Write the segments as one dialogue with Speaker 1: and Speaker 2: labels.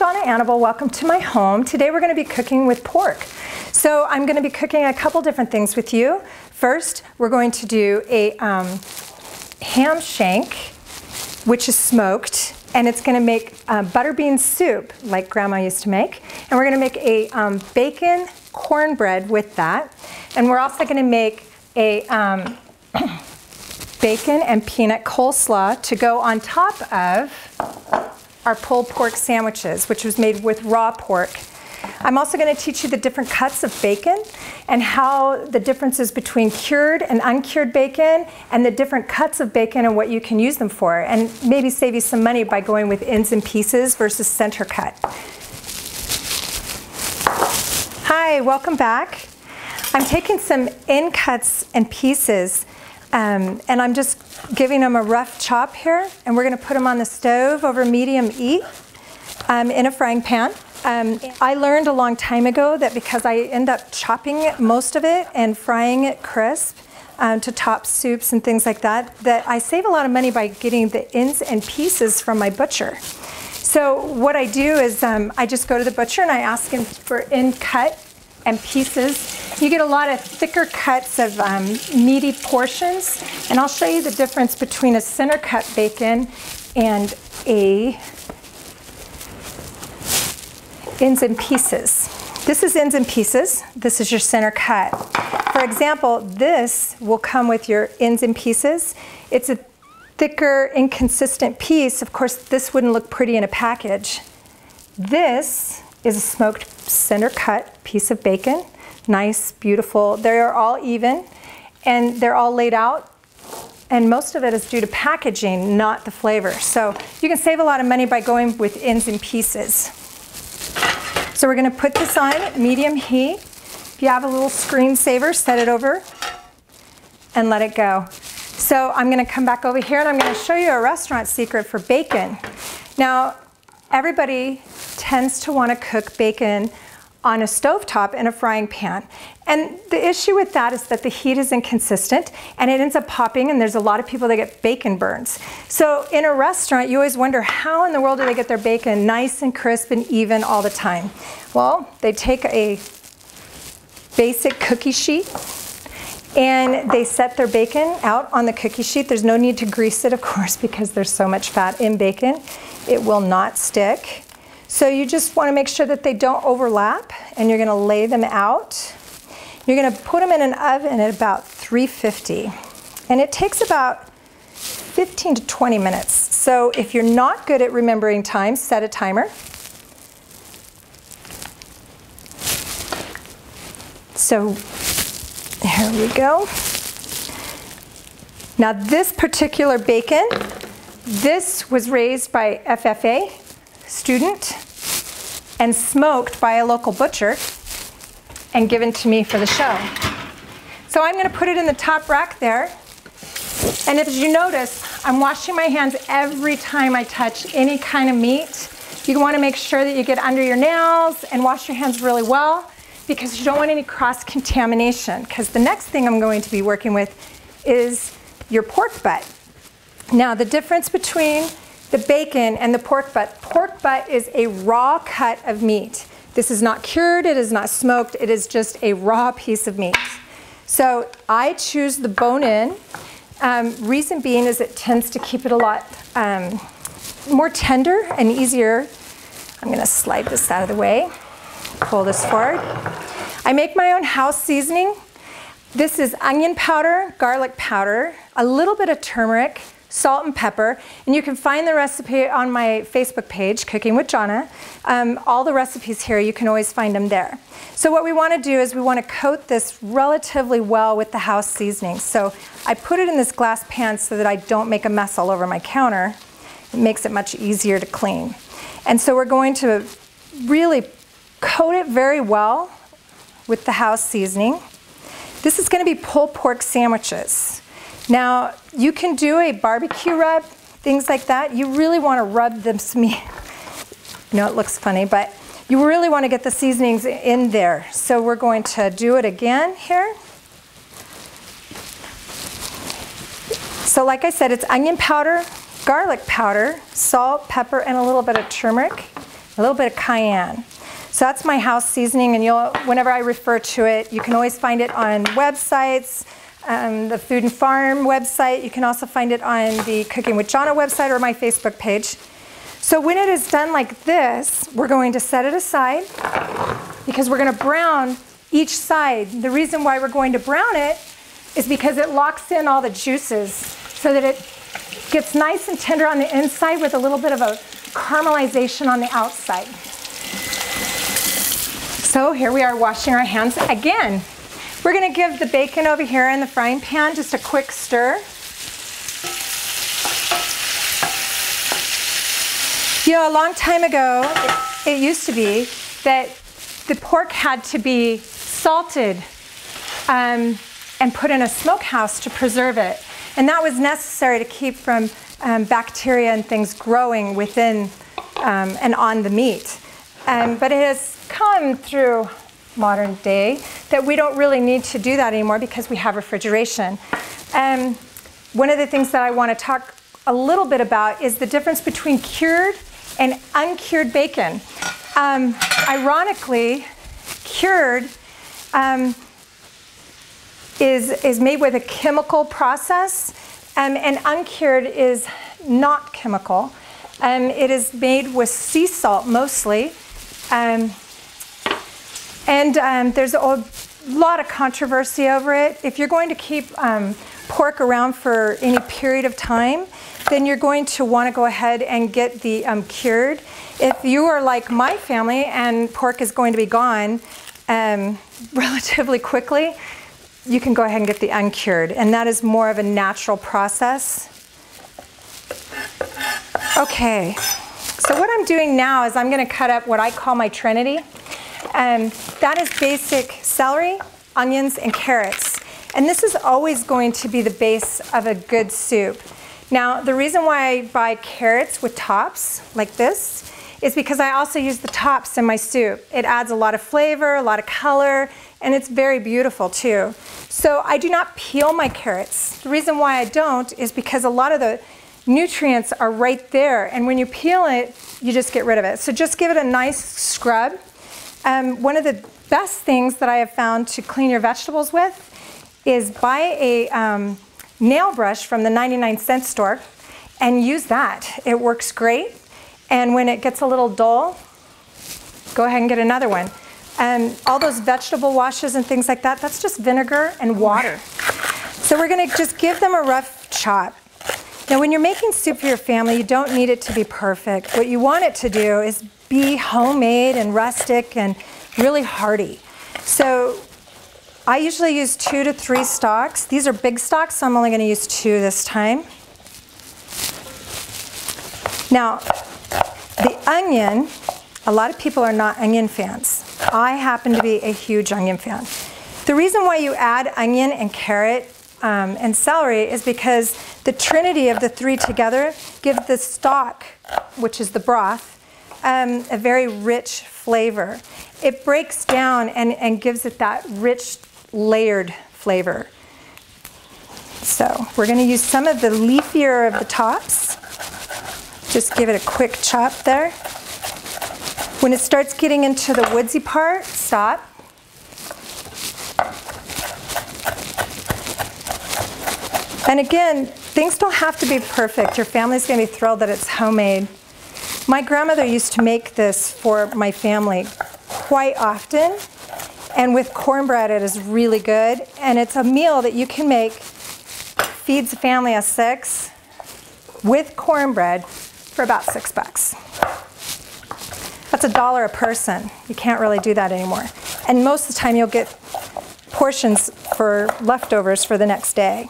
Speaker 1: Johnna Annabelle. Welcome to my home. Today we're going to be cooking with pork. So I'm going to be cooking a couple different things with you. First, we're going to do a ham shank, which is smoked, and it's going to make butter bean soup like Grandma used to make. And we're going to make a bacon cornbread with that. And we're also going to make a bacon and peanut coleslaw to go on top of our pulled pork sandwiches, which was made with raw pork. I'm also going to teach you the different cuts of bacon and how the differences between cured and uncured bacon and the different cuts of bacon and what you can use them for, and maybe save you some money by going with ends and pieces versus center cut. Hi, welcome back. I'm taking some end cuts and pieces and I'm just giving them a rough chop here, and we're going to put them on the stove over medium heat in a frying pan. I learned a long time ago that because I end up chopping most of it and frying it crisp to top soups and things like that, that I save a lot of money by getting the ends and pieces from my butcher. So what I do is I just go to the butcher and I ask him for end cut and pieces. You get a lot of thicker cuts of meaty portions, and I'll show you the difference between a center cut bacon and a ends and pieces. This is ends and pieces. This is your center cut. For example, this will come with your ends and pieces. It's a thicker, inconsistent piece. Of course, this wouldn't look pretty in a package. This is a smoked center cut piece of bacon. Nice, beautiful. They're all even and they're all laid out, and most of it is due to packaging, not the flavor. So you can save a lot of money by going with ends and pieces. So we're going to put this on medium heat. If you have a little screensaver, set it over and let it go. So I'm going to come back over here and I'm going to show you a restaurant secret for bacon. Now, everybody tends to want to cook bacon on a stovetop in a frying pan. And the issue with that is that the heat is inconsistent and it ends up popping, and there's a lot of people that get bacon burns. So in a restaurant, you always wonder how in the world do they get their bacon nice and crisp and even all the time? Well, they take a basic cookie sheet and they set their bacon out on the cookie sheet. There's no need to grease it, of course, because there's so much fat in bacon. It will not stick. So you just want to make sure that they don't overlap, and you're going to lay them out. You're going to put them in an oven at about 350, and it takes about 15 to 20 minutes. So if you're not good at remembering time, set a timer. So here we go. Now this particular bacon, this was raised by FFA student and smoked by a local butcher and given to me for the show. So I'm going to put it in the top rack there. And as you notice, I'm washing my hands every time I touch any kind of meat. You want to make sure that you get under your nails and wash your hands really well, because you don't want any cross-contamination, because the next thing I'm going to be working with is your pork butt. Now, the difference between the bacon and the pork butt is a raw cut of meat. This is not cured, it is not smoked, it is just a raw piece of meat. So I choose the bone-in. Reason being is it tends to keep it a lot more tender and easier. I'm going to slide this out of the way, pull this forward. I make my own house seasoning. This is onion powder, garlic powder, a little bit of turmeric, salt and pepper, and you can find the recipe on my Facebook page, Cooking with Johnna. All the recipes here, you can always find them there. So what we want to do is we want to coat this relatively well with the house seasoning. So I put it in this glass pan so that I don't make a mess all over my counter. It makes it much easier to clean. And so we're going to really coat it very well with the house seasoning. This is going to be pulled pork sandwiches. Now, you can do a barbecue rub, things like that. You really want to rub this meat. I know it looks funny, but you really want to get the seasonings in there. So we're going to do it again here. So like I said, it's onion powder, garlic powder, salt, pepper, and a little bit of turmeric. a little bit of cayenne. So that's my house seasoning, and whenever I refer to it, you can always find it on websites, the Food and Farm website. You can also find it on the Cooking with Johnna website or my Facebook page. So when it is done like this, we're going to set it aside because we're going to brown each side. The reason why we're going to brown it is because it locks in all the juices so that it gets nice and tender on the inside with a little bit of a caramelization on the outside. So here we are washing our hands again. We're going to give the bacon over here in the frying pan just a quick stir. You know, a long time ago, it used to be that the pork had to be salted and put in a smokehouse to preserve it. And that was necessary to keep from bacteria and things growing within and on the meat. But it has come through modern day that we don't really need to do that anymore because we have refrigeration. One of the things that I want to talk a little bit about is the difference between cured and uncured bacon. Ironically, cured is made with a chemical process, and uncured is not chemical. It is made with sea salt mostly. There's a lot of controversy over it. If you're going to keep pork around for any period of time, then you're going to want to go ahead and get the cured. If you are like my family and pork is going to be gone relatively quickly, you can go ahead and get the uncured, and that is more of a natural process. Okay, so what I'm doing now is I'm going to cut up what I call my trinity. That is basic celery, onions, and carrots. And this is always going to be the base of a good soup. Now, the reason why I buy carrots with tops like this is because I also use the tops in my soup. It adds a lot of flavor, a lot of color, and it's very beautiful too. So I do not peel my carrots. The reason why I don't is because a lot of the nutrients are right there, and when you peel it, you just get rid of it. So just give it a nice scrub. One of the best things that I have found to clean your vegetables with is buy a nail brush from the 99-cent store and use that. It works great. And when it gets a little dull, go ahead and get another one. All those vegetable washes and things like that, that's just vinegar and water. So we're going to just give them a rough chop. Now, when you're making soup for your family, you don't need it to be perfect. What you want it to do is be homemade and rustic and really hearty. So I usually use 2 to 3 stalks. These are big stalks, so I'm only going to use 2 this time. Now, the onion, a lot of people are not onion fans. I happen to be a huge onion fan. The reason why you add onion and carrot and celery is because the trinity of the 3 together give the stock, which is the broth, a very rich flavor. It breaks down and gives it that rich, layered flavor. So we're going to use some of the leafier of the tops. Just give it a quick chop there. When it starts getting into the woodsy part, stop. And again, things don't have to be perfect. Your family's going to be thrilled that it's homemade. My grandmother used to make this for my family quite often, and with cornbread it is really good, and it's a meal that you can make, feeds a family of 6 with cornbread for about $6. That's $1 a person. You can't really do that anymore. And most of the time you'll get portions for leftovers for the next day.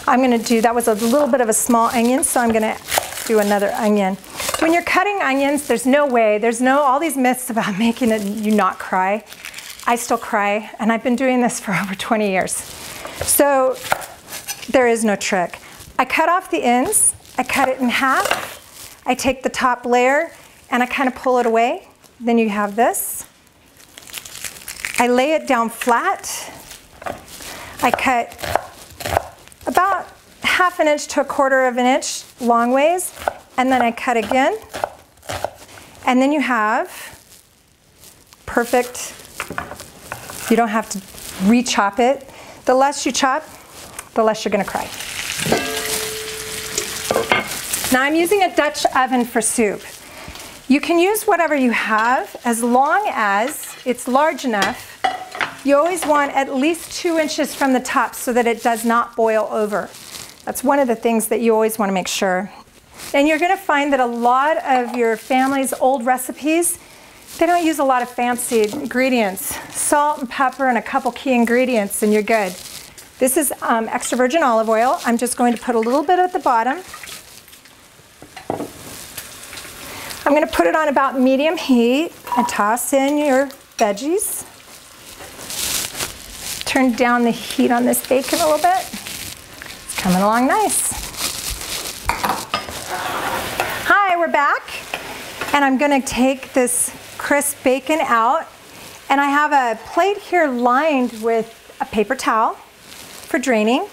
Speaker 1: I'm going to do, that was a little bit of a small onion, so I'm going to do another onion. When you're cutting onions, there's no way, all these myths about making you not cry. I still cry, and I've been doing this for over 20 years. So there is no trick. I cut off the ends, I cut it in half, I take the top layer, and I kind of pull it away. Then you have this. I lay it down flat. I cut about 1/2 inch to 1/4 inch long ways, and then I cut again, and then you have perfect. You don't have to re-chop it. The less you chop, the less you're going to cry. Now I'm using a Dutch oven for soup. You can use whatever you have as long as it's large enough. You always want at least 2 inches from the top so that it does not boil over. That's one of the things that you always want to make sure. And you're going to find that a lot of your family's old recipes, they don't use a lot of fancy ingredients. Salt and pepper and a couple key ingredients and you're good. This is extra virgin olive oil. I'm just going to put a little bit at the bottom. I'm going to put it on about medium heat and toss in your veggies. Turn down the heat on this bacon a little bit. It's coming along nice. Hi, we're back. And I'm going to take this crisp bacon out. And I have a plate here lined with a paper towel for draining.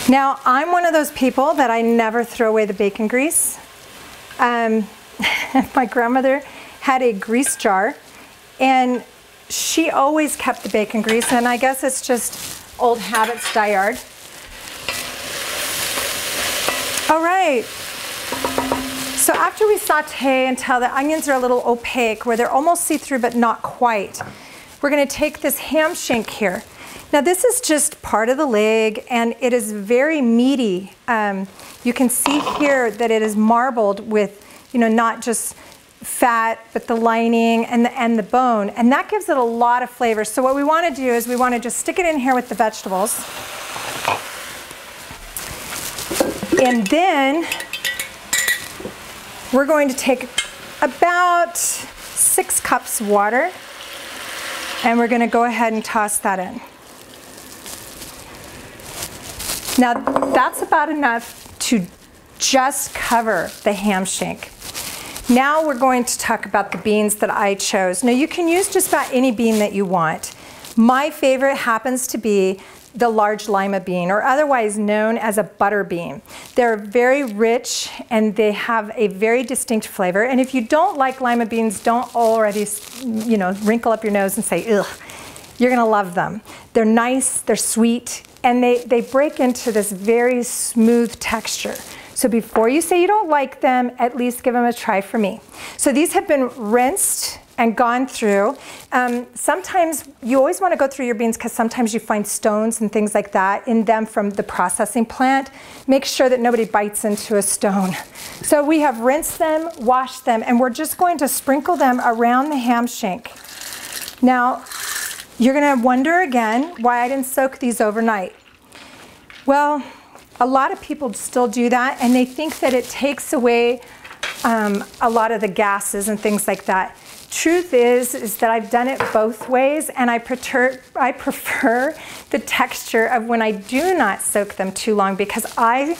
Speaker 1: Now, I'm one of those people that I never throw away the bacon grease. My grandmother had a grease jar, and she always kept the bacon grease, and I guess it's just old habits die hard. All right. So after we saute until the onions are a little opaque, where they're almost see-through but not quite, we're going to take this ham shank here. Now this is just part of the leg and it is very meaty. You can see here that it is marbled with, not just fat, but the lining and the bone. And that gives it a lot of flavor. So what we want to do is we want to just stick it in here with the vegetables. And then we're going to take about 6 cups of water and we're going to go ahead and toss that in. Now that's about enough to just cover the ham shank. Now we're going to talk about the beans that I chose. Now you can use just about any bean that you want. My favorite happens to be the large lima bean, or otherwise known as a butter bean. They're very rich and they have a very distinct flavor. And if you don't like lima beans, don't already, wrinkle up your nose and say, ugh. You're gonna love them. They're nice, they're sweet, and they break into this very smooth texture. So before you say you don't like them, at least give them a try for me. So these have been rinsed and gone through. Sometimes you always want to go through your beans because sometimes you find stones and things like that in them from the processing plant. Make sure that nobody bites into a stone. So we have rinsed them, washed them, and we're just going to sprinkle them around the ham shank. Now, you're going to wonder again why I didn't soak these overnight. Well, a lot of people still do that, and they think that it takes away a lot of the gases and things like that. Truth is that I've done it both ways, and I prefer the texture of when I do not soak them too long, because I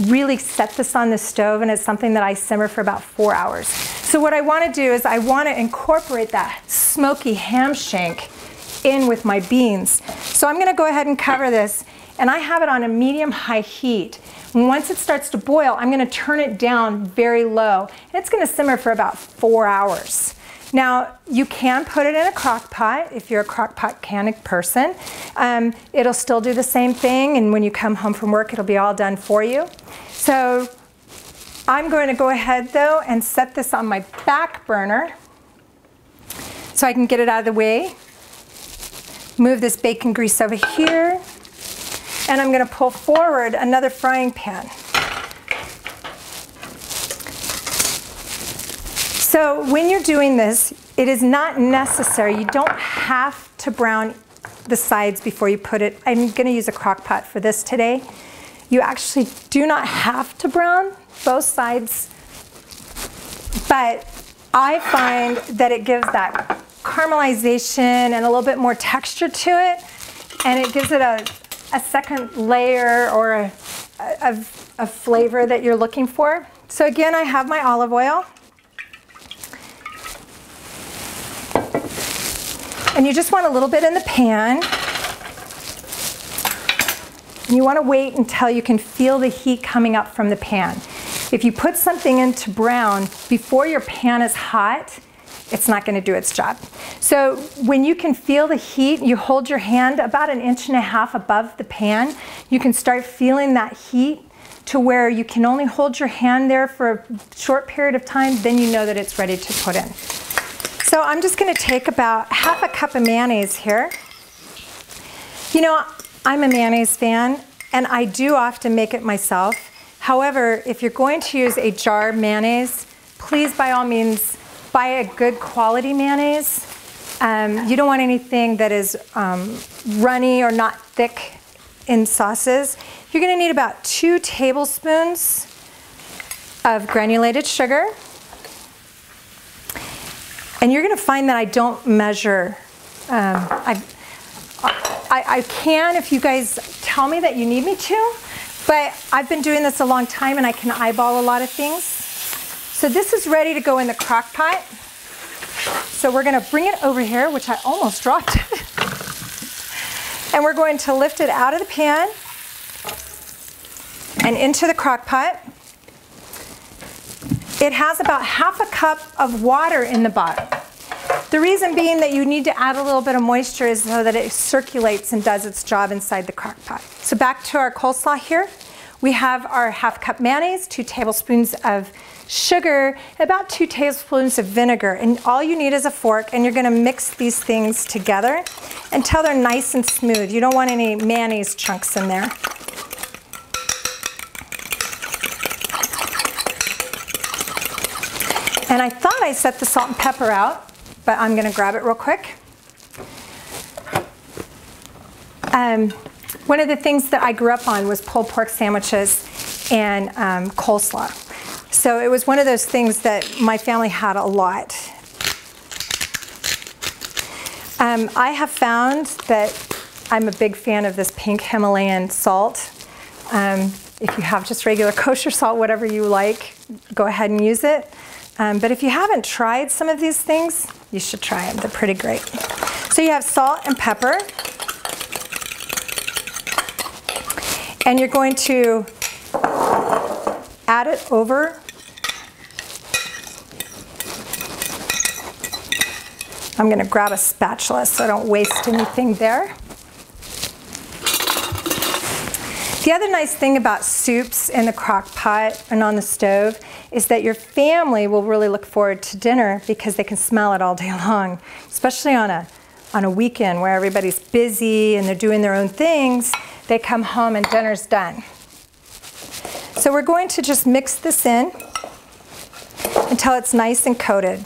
Speaker 1: really set this on the stove and it's something that I simmer for about 4 hours. So what I want to do is I want to incorporate that smoky ham shank in with my beans. So I'm going to go ahead and cover this, and I have it on a medium-high heat. And once it starts to boil, I'm going to turn it down very low, and it's going to simmer for about 4 hours. Now, you can put it in a crock pot if you're a crock pot kind of person. It'll still do the same thing, and when you come home from work, it'll be all done for you. So I'm going to go ahead, though, and set this on my back burner so I can get it out of the way. Move this bacon grease over here, and I'm going to pull forward another frying pan. So when you're doing this, it is not necessary. You don't have to brown the sides before you put it. I'm going to use a crock pot for this today. You actually do not have to brown both sides, but I find that it gives that caramelization and a little bit more texture to it, and it gives it a second layer or a flavor that you're looking for. So again, I have my olive oil. And you just want a little bit in the pan. And you want to wait until you can feel the heat coming up from the pan. If you put something into brown before your pan is hot, it's not going to do its job. So when you can feel the heat, you hold your hand about 1.5 inches above the pan. You can start feeling that heat to where you can only hold your hand there for a short period of time, then you know that it's ready to put in. So I'm just going to take about 1/2 cup of mayonnaise here. You know, I'm a mayonnaise fan, and I do often make it myself. However, if you're going to use a jar mayonnaise, please by all means buy a good quality mayonnaise. You don't want anything that is runny or not thick in sauces. You're going to need about 2 tablespoons of granulated sugar. And you're going to find that I don't measure. I can if you guys tell me that you need me to, but I've been doing this a long time and I can eyeball a lot of things. So this is ready to go in the crock pot. So we're going to bring it over here, which I almost dropped. And we're going to lift it out of the pan and into the crock pot. It has about 1/2 cup of water in the bottom. The reason being that you need to add a little bit of moisture is so that it circulates and does its job inside the crock pot. So back to our coleslaw here. We have our 1/2 cup mayonnaise, 2 tablespoons of sugar, about 2 tablespoons of vinegar. And all you need is a fork, and you're going to mix these things together until they're nice and smooth. You don't want any mayonnaise chunks in there. And I thought I set the salt and pepper out, but I'm going to grab it real quick. One of the things that I grew up on was pulled pork sandwiches and coleslaw. So it was one of those things that my family had a lot. I have found that I'm a big fan of this pink Himalayan salt. If you have just regular kosher salt, whatever you like, go ahead and use it. But if you haven't tried some of these things, you should try them. They're pretty great. So you have salt and pepper. And you're going to add it over. I'm going to grab a spatula so I don't waste anything there. The other nice thing about soups in the crock pot and on the stove is that your family will really look forward to dinner because they can smell it all day long, especially on a weekend where everybody's busy and they're doing their own things. They come home and dinner's done. So we're going to just mix this in until it's nice and coated.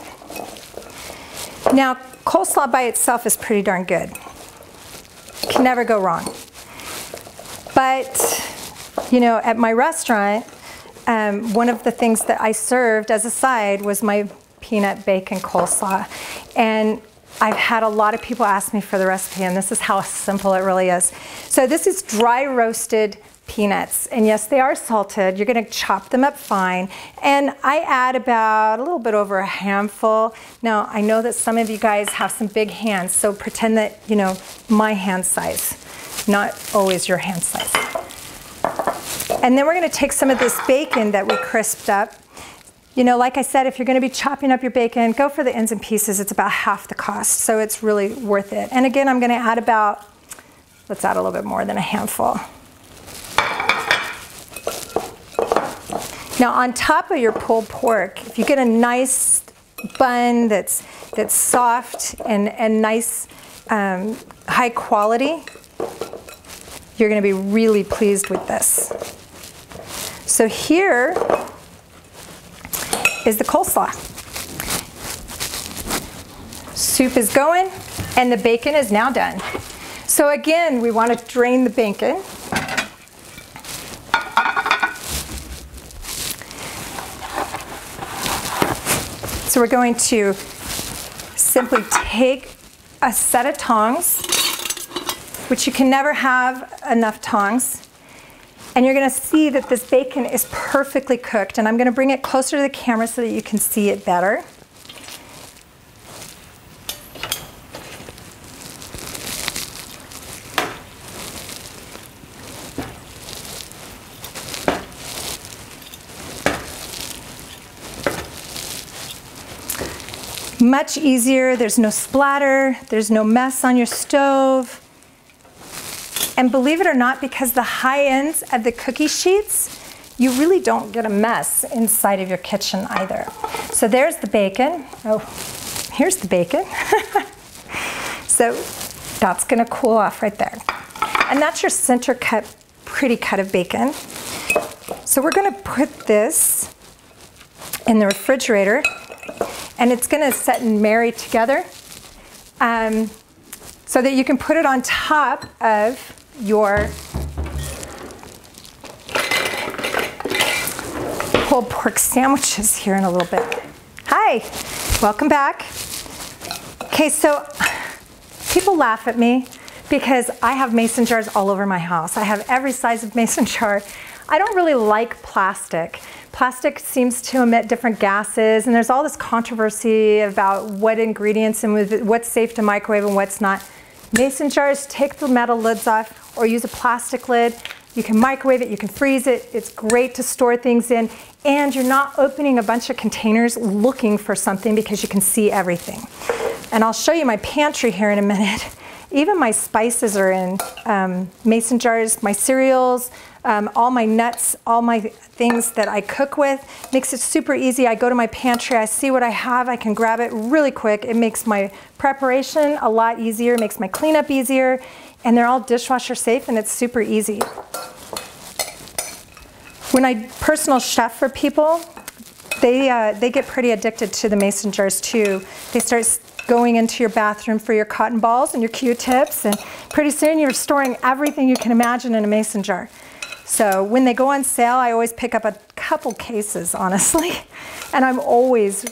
Speaker 1: Now, coleslaw by itself is pretty darn good. Can never go wrong. But, you know, at my restaurant, one of the things that I served as a side was my peanut bacon coleslaw. And I've had a lot of people ask me for the recipe, and this is how simple it really is. So this is dry roasted peanuts, and yes, they are salted. You're going to chop them up fine, and I add about a little bit over a handful. Now, I know that some of you guys have some big hands, so pretend that, you know, my hand size, not always your hand size. And then we're going to take some of this bacon that we crisped up. You know, like I said, if you're going to be chopping up your bacon, go for the ends and pieces. It's about half the cost, so it's really worth it. And again, I'm going to add about, let's add a little bit more than a handful. Now, on top of your pulled pork, if you get a nice bun that's soft and nice, high quality, you're going to be really pleased with this. So here is the coleslaw. Soup is going, and the bacon is now done. So again, we want to drain the bacon. So we're going to simply take a set of tongs, which you can never have enough tongs, and you're going to see that this bacon is perfectly cooked, and I'm going to bring it closer to the camera so that you can see it better. Much easier, there's no splatter, there's no mess on your stove. And believe it or not, because the high ends of the cookie sheets, you really don't get a mess inside of your kitchen either. So there's the bacon. Oh, here's the bacon. So that's gonna cool off right there. And that's your center cut, pretty cut of bacon. So we're gonna put this in the refrigerator, and it's gonna set and marry together so that you can put it on top of your pulled pork sandwiches here in a little bit. Hi, welcome back. Okay, so people laugh at me because I have mason jars all over my house. I have every size of mason jar. I don't really like plastic. Plastic seems to emit different gases, and there's all this controversy about what ingredients and what's safe to microwave and what's not. Mason jars, take the metal lids off or use a plastic lid. You can microwave it, you can freeze it. It's great to store things in, and you're not opening a bunch of containers looking for something because you can see everything. And I'll show you my pantry here in a minute. Even my spices are in mason jars, my cereals, all my nuts, all my things that I cook with. Makes it super easy. I go to my pantry, I see what I have, I can grab it really quick. It makes my preparation a lot easier, it makes my cleanup easier, and they're all dishwasher safe, and it's super easy. When I personal chef for people, they get pretty addicted to the mason jars too. They start going into your bathroom for your cotton balls and your Q-tips, and pretty soon you're storing everything you can imagine in a mason jar. So when they go on sale, I always pick up a couple cases, honestly, and I'm always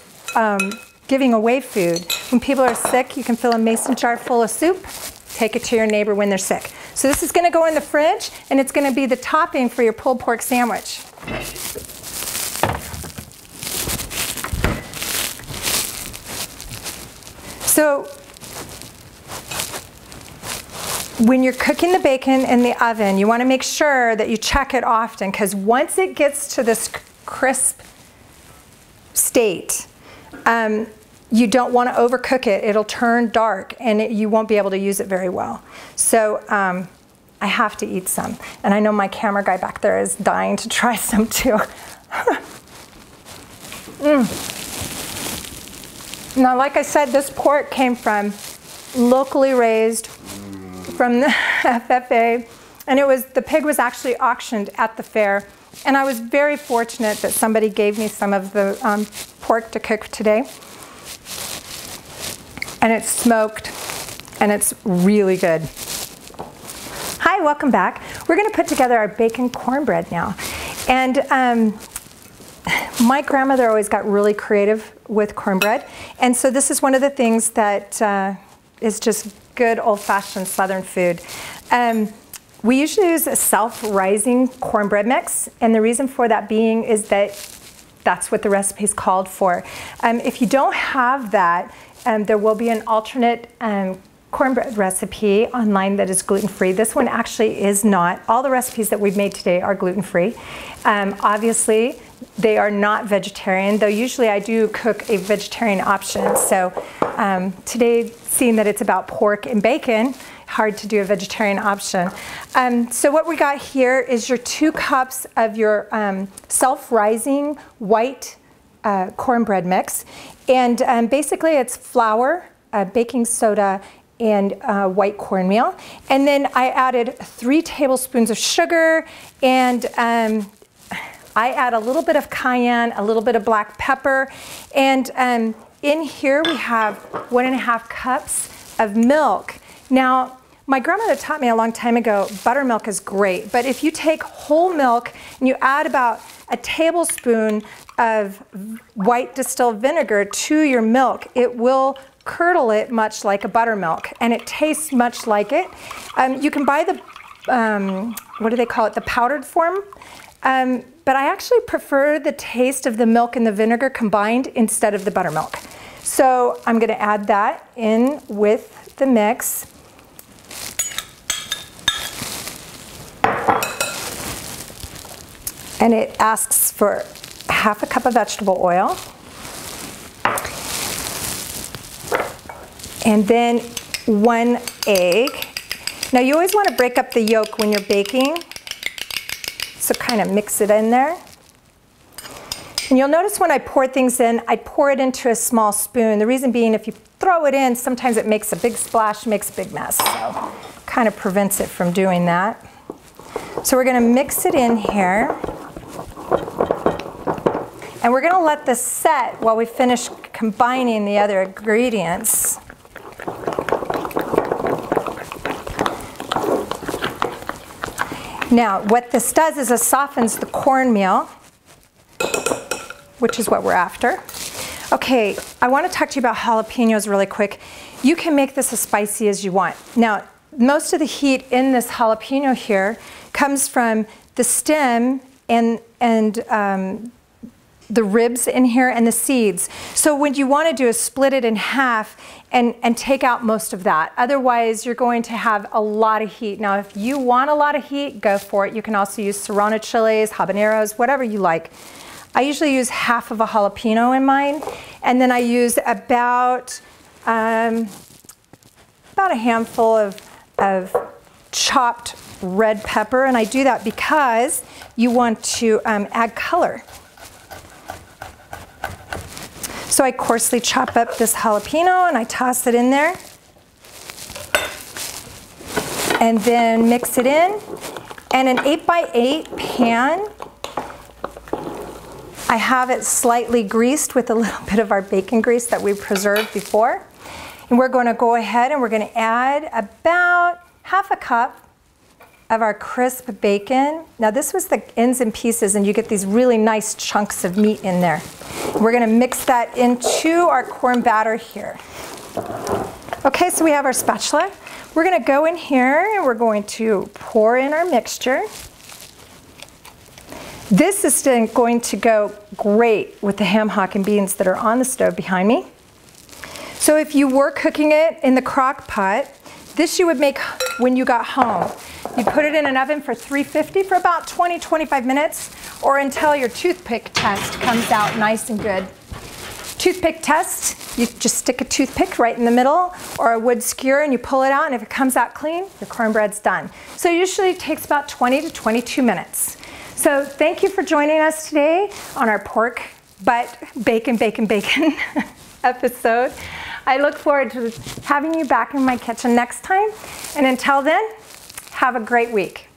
Speaker 1: giving away food. When people are sick, you can fill a mason jar full of soup, take it to your neighbor when they're sick. So this is gonna go in the fridge, and it's gonna be the topping for your pulled pork sandwich. So when you're cooking the bacon in the oven, you want to make sure that you check it often, because once it gets to this crisp state, you don't want to overcook it. It'll turn dark, and you won't be able to use it very well. So I have to eat some. And I know my camera guy back there is dying to try some too. Now, like I said, this pork came from locally raised from the FFA, and the pig was actually auctioned at the fair. And I was very fortunate that somebody gave me some of the pork to cook today. And it's smoked, and it's really good. Hi, welcome back. We're gonna put together our bacon cornbread now. And my grandmother always got really creative with cornbread. And so this is one of the things that is just good old-fashioned Southern food. We usually use a self-rising cornbread mix, and the reason for that being is that that's what the recipe is called for. If you don't have that, there will be an alternate cornbread recipe online that is gluten-free. This one actually is not. All the recipes that we've made today are gluten-free. Obviously, they are not vegetarian, though usually I do cook a vegetarian option. So today, seeing that it's about pork and bacon, hard to do a vegetarian option. So what we got here is your 2 cups of your self-rising white cornbread mix. And basically it's flour, baking soda, and white cornmeal. And then I added 3 tablespoons of sugar, and I add a little bit of cayenne, a little bit of black pepper, and in here we have 1.5 cups of milk. Now, my grandmother taught me a long time ago, buttermilk is great, but if you take whole milk and you add about a tablespoon of white distilled vinegar to your milk, it will curdle it much like a buttermilk, and it tastes much like it. You can buy the, what do they call it, the powdered form, but I actually prefer the taste of the milk and the vinegar combined instead of the buttermilk. So I'm going to add that in with the mix. And it asks for 1/2 cup of vegetable oil. And then 1 egg. Now you always want to break up the yolk when you're baking, so kind of mix it in there. And you'll notice when I pour things in, I pour it into a small spoon. The reason being, if you throw it in, sometimes it makes a big splash, makes a big mess, so kind of prevents it from doing that. So we're going to mix it in here. And we're going to let this set while we finish combining the other ingredients. Now, what this does is it softens the cornmeal, which is what we're after. Okay, I want to talk to you about jalapenos really quick. You can make this as spicy as you want. Now, most of the heat in this jalapeno here comes from the stem and the ribs in here and the seeds. So what you want to do is split it in half and take out most of that. Otherwise, you're going to have a lot of heat. Now, if you want a lot of heat, go for it. You can also use serrano chilies, habaneros, whatever you like. I usually use half of a jalapeno in mine, and then I use about a handful of chopped red pepper, and I do that because you want to add color. So I coarsely chop up this jalapeno and I toss it in there. And then mix it in. And an 8x8 pan, I have it slightly greased with a little bit of our bacon grease that we preserved before. And we're going to go ahead and we're going to add about half a cup of our crisp bacon. Now this was the ends and pieces, and you get these really nice chunks of meat in there. We're going to mix that into our corn batter here. Okay, so we have our spatula. We're going to go in here and we're going to pour in our mixture. This is going to go great with the ham, hock, and beans that are on the stove behind me. So if you were cooking it in the crock pot, this you would make when you got home. You put it in an oven for 350 for about 20-25 minutes, or until your toothpick test comes out nice and good. Toothpick test, you just stick a toothpick right in the middle or a wood skewer and you pull it out, and if it comes out clean, your cornbread's done. So usually it takes about 20 to 22 minutes. So thank you for joining us today on our pork butt bacon episode. I look forward to having you back in my kitchen next time, and until then, have a great week.